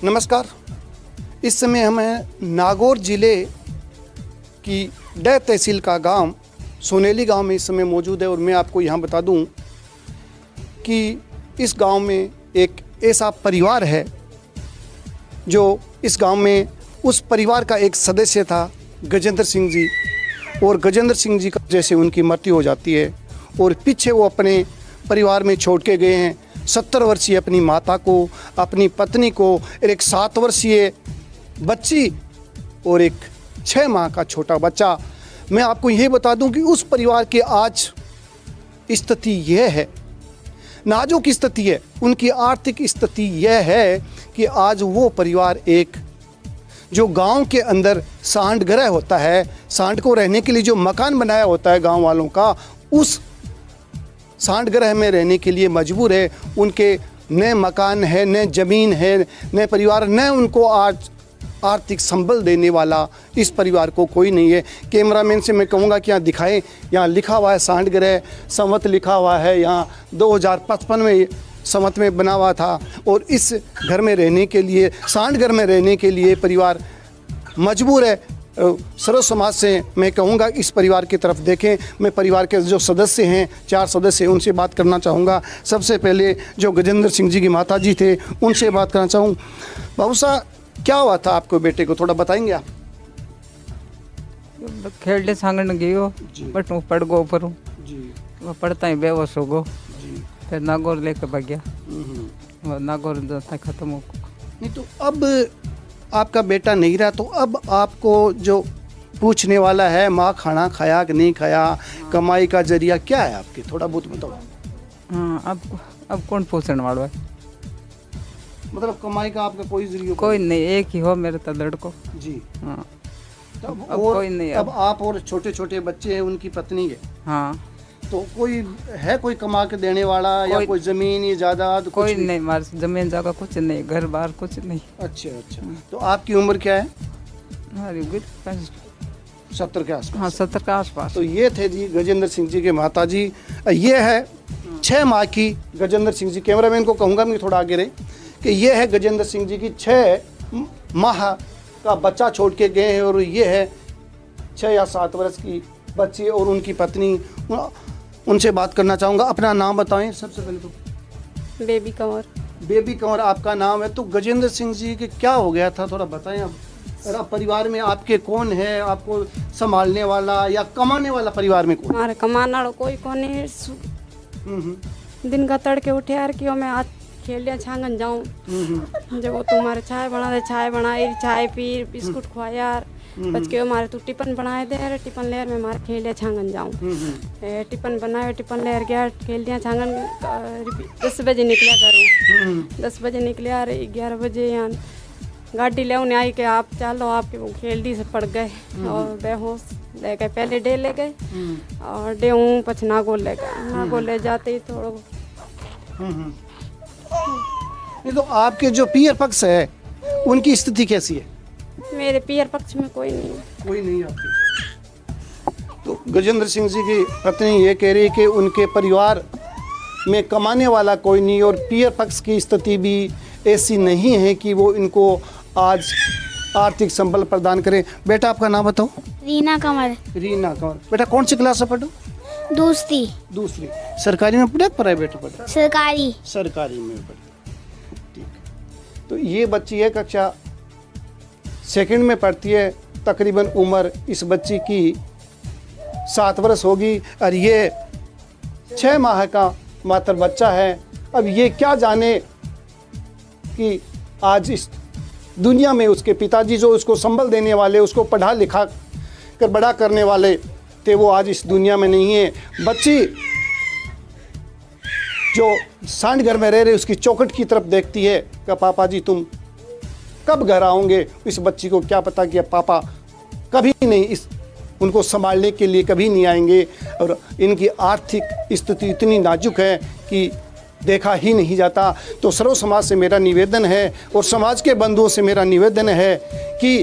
नमस्कार। इस समय हम हैं नागौर ज़िले की डह तहसील का गांव सोनेली गांव में इस समय मौजूद है। और मैं आपको यहां बता दूं कि इस गांव में एक ऐसा परिवार है जो इस गांव में उस परिवार का एक सदस्य था गजेंद्र सिंह जी। और गजेंद्र सिंह जी का जैसे उनकी मृत्यु हो जाती है और पीछे वो अपने परिवार में छोड़ के गए हैं 70 वर्षीय अपनी माता को, अपनी पत्नी को, और एक 7 वर्षीय बच्ची और एक 6 माह का छोटा बच्चा। मैं आपको ये बता दूं कि उस परिवार की आज स्थिति यह है, नाजुक स्थिति है, उनकी आर्थिक स्थिति यह है कि आज वो परिवार एक जो गांव के अंदर सांड ग्रह होता है, सांड को रहने के लिए जो मकान बनाया होता है गांव वालों का, उस सांड ग्रह में रहने के लिए मजबूर है। उनके न मकान है, न ज़मीन है, न परिवार, न उनको आज आर्थिक संबल देने वाला इस परिवार को कोई नहीं है। कैमरामैन से मैं कहूँगा कि यहाँ दिखाएं, यहाँ लिखा हुआ है सांड ग्रह, संवत लिखा हुआ है, यहाँ 2055 में संवत में बना हुआ था। और इस घर में रहने के लिए, सांड घर में रहने के लिए परिवार मजबूर है। सर्व समाज से मैं कहूँगा इस परिवार की तरफ देखें। मैं परिवार के जो सदस्य हैं, 4 सदस्य हैं, उनसे बात करना चाहूँगा। सबसे पहले जो गजेंद्र सिंह जी की माता जी थे उनसे बात करना चाहूँ। बाबू साहब, क्या हुआ था आपको बेटे को, थोड़ा बताएंगे आप? खेलने सांगन गयो बट वो पड़ गो ऊपर जी। वो पड़ता ही बेहोश हो गो। जी। फिर नागौर लेकर भाग गया। वो नागौर था खत्म हो। नहीं तो अब आपका बेटा नहीं रहा, तो अब आपको जो पूछने वाला है, माँ खाना खाया कि नहीं खाया, कमाई का जरिया क्या है आपके, थोड़ा बहुत बताओ। हाँ, अब कौन पूछने वाला है? मतलब कमाई का आपका कोई जरिया? कोई नहीं, एक ही हो मेरे तो लड़को जी। हाँ। तब अब और कोई नहीं। अब आप और छोटे छोटे बच्चे हैं, उनकी पत्नी है, हाँ। तो कोई है कोई कमा के देने वाला या कोई जमीन या जायदाद? कोई नहीं, हमारे जमीन जगह कुछ नहीं, घर बार कुछ नहीं। अच्छा अच्छा। तो आपकी उम्र क्या है? हमारी 70 के आसपास। हाँ, 70 के आसपास। तो ये थे जी गजेंद्र सिंह जी के माता जी। ये है 6 माह की गजेंद्र सिंह जी। कैमरामैन को कहूँगा मैं थोड़ा आगे रहे कि ये है गजेंद्र सिंह जी की 6 माह का बच्चा छोड़ के गए हैं। और ये है 6 या 7 वर्ष की बच्ची और उनकी पत्नी। उनसे बात करना चाहूँगा। अपना नाम बताएं सबसे पहले तो। बेबी कंवर। बेबी कंवर आपका नाम है। तो गजेंद्र सिंह जी के क्या हो गया था, थोड़ा बताएं अब। और परिवार में आपके कौन है, आपको संभालने वाला या कमाने वाला परिवार में कौन? हमारे कमाना वाला कोई कौन है। दिन का तड़के उठे यार कि मैं आज खेल लिया छांगन जाऊँ, जब वो तुम्हारे चाय बना दे, चाय बनाई, चाय पी, बिस्कुट खुआ यार, बच के हमारे तू टिफिन बनाए दे, अरे टिफिन लेर में हमारे खेल लिया छांगन जाऊँ। टिफिन बनाए, टिफिन लेर गया, खेल लिया छांगन। 10 बजे निकला करूँ, 10 बजे निकले यार, 11 बजे यहाँ गाड़ी ले उन्हें आई कि आप चलो, आपके वो खेल दी से पड़ गए और बेहोश ले गए। पहले डे ले गए और डे हूँ पछ नागौर ले गए। नागौर ले जाते ही थोड़ा नहीं तो आपके जो पियर पक्ष है उनकी स्थिति कैसी है? मेरे पियर पक्ष में कोई नहीं है। कोई नहीं आपकी। तो गजेंद्र सिंह जी की पत्नी ये कह रही है कि उनके परिवार में कमाने वाला कोई नहीं और पियर पक्ष की स्थिति भी ऐसी नहीं है कि वो इनको आज आर्थिक संबल प्रदान करे। बेटा आपका नाम बताओ। रीना कंवर। रीना कंवर। बेटा कौन सी क्लास में पढ़ो? दूसरी। सरकारी में पढ़े, प्राइवेट में पढ़े? सरकारी में पढ़े। ठीक। तो ये बच्ची है कक्षा 2 में पढ़ती है। तकरीबन उम्र इस बच्ची की 7 वर्ष होगी और ये 6 माह का मात्र बच्चा है। अब ये क्या जाने कि आज इस दुनिया में उसके पिताजी जो उसको संबल देने वाले, उसको पढ़ा लिखा कर बड़ा करने वाले थे, वो आज इस दुनिया में नहीं है। बच्ची जो सांड घर में रह रहे उसकी चौखट की तरफ देखती है कि पापा जी तुम कब घर आओगे। इस बच्ची को क्या पता कि पापा कभी नहीं इस उनको संभालने के लिए कभी नहीं आएंगे। और इनकी आर्थिक स्थिति इतनी नाजुक है कि देखा ही नहीं जाता। तो सर्व समाज से मेरा निवेदन है और समाज के बंधुओं से मेरा निवेदन है कि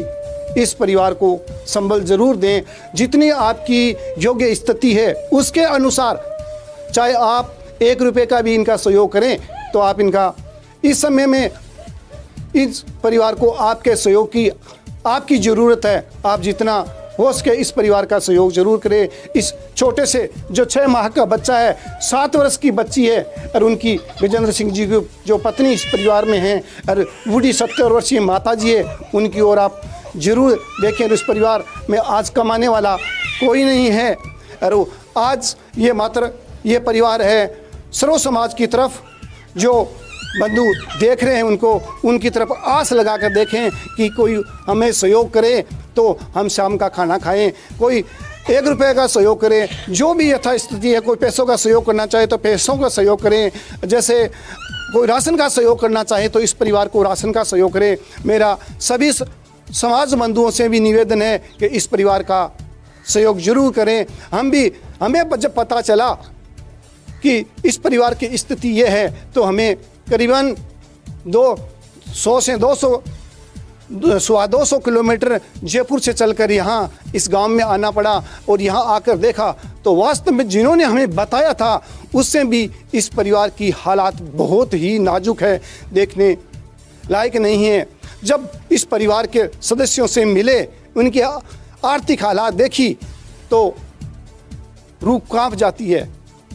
इस परिवार को संबल जरूर दें। जितनी आपकी योग्य स्थिति है उसके अनुसार, चाहे आप 1 रुपये का भी इनका सहयोग करें तो आप इनका इस समय में इस परिवार को आपके सहयोग की आपकी ज़रूरत है। आप जितना हो सके इस परिवार का सहयोग जरूर करें। इस छोटे से जो 6 माह का बच्चा है, 7 वर्ष की बच्ची है और उनकी गजेंद्र सिंह जी की जो पत्नी इस परिवार में हैं और बूढ़ी 70 वर्षीय माता जी है, उनकी ओर आप जरूर देखें। इस परिवार में आज कमाने वाला कोई नहीं है और आज ये परिवार है सर्व समाज की तरफ। जो बंधु देख रहे हैं उनको उनकी तरफ आस लगा कर देखें कि कोई हमें सहयोग करे तो हम शाम का खाना खाएं, कोई 1 रुपये का सहयोग करें, जो भी यथास्थिति है। कोई पैसों का सहयोग करना चाहे तो पैसों का सहयोग करें, जैसे कोई राशन का सहयोग करना चाहे तो इस परिवार को राशन का सहयोग करें। मेरा सभी समाज बंधुओं से भी निवेदन है कि इस परिवार का सहयोग जरूर करें। हमें जब पता चला कि इस परिवार की स्थिति ये है तो हमें करीबन 200 से 200 किलोमीटर जयपुर से चलकर यहाँ इस गांव में आना पड़ा और यहाँ आकर देखा तो वास्तव में जिन्होंने हमें बताया था उससे भी इस परिवार की हालात बहुत ही नाजुक है, देखने लायक नहीं है। जब इस परिवार के सदस्यों से मिले, उनकी आर्थिक हालात देखी तो रूह कांप जाती है।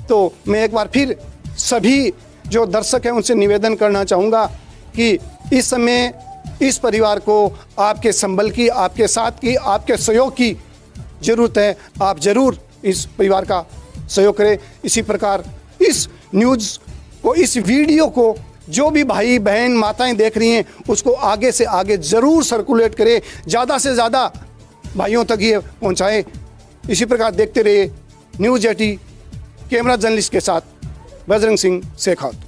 तो मैं एक बार फिर सभी जो दर्शक हैं उनसे निवेदन करना चाहूँगा कि इस समय इस परिवार को आपके संबल की, आपके साथ की, आपके सहयोग की ज़रूरत है। आप ज़रूर इस परिवार का सहयोग करें। इसी प्रकार इस न्यूज़ को, इस वीडियो को जो भी भाई बहन माताएं देख रही हैं उसको आगे से आगे ज़रूर सर्कुलेट करें, ज़्यादा से ज़्यादा भाइयों तक ये पहुँचाएँ। इसी प्रकार देखते रहिए न्यूज़ 80, कैमरा जर्नलिस्ट के साथ बजरंग सिंह शेखावत।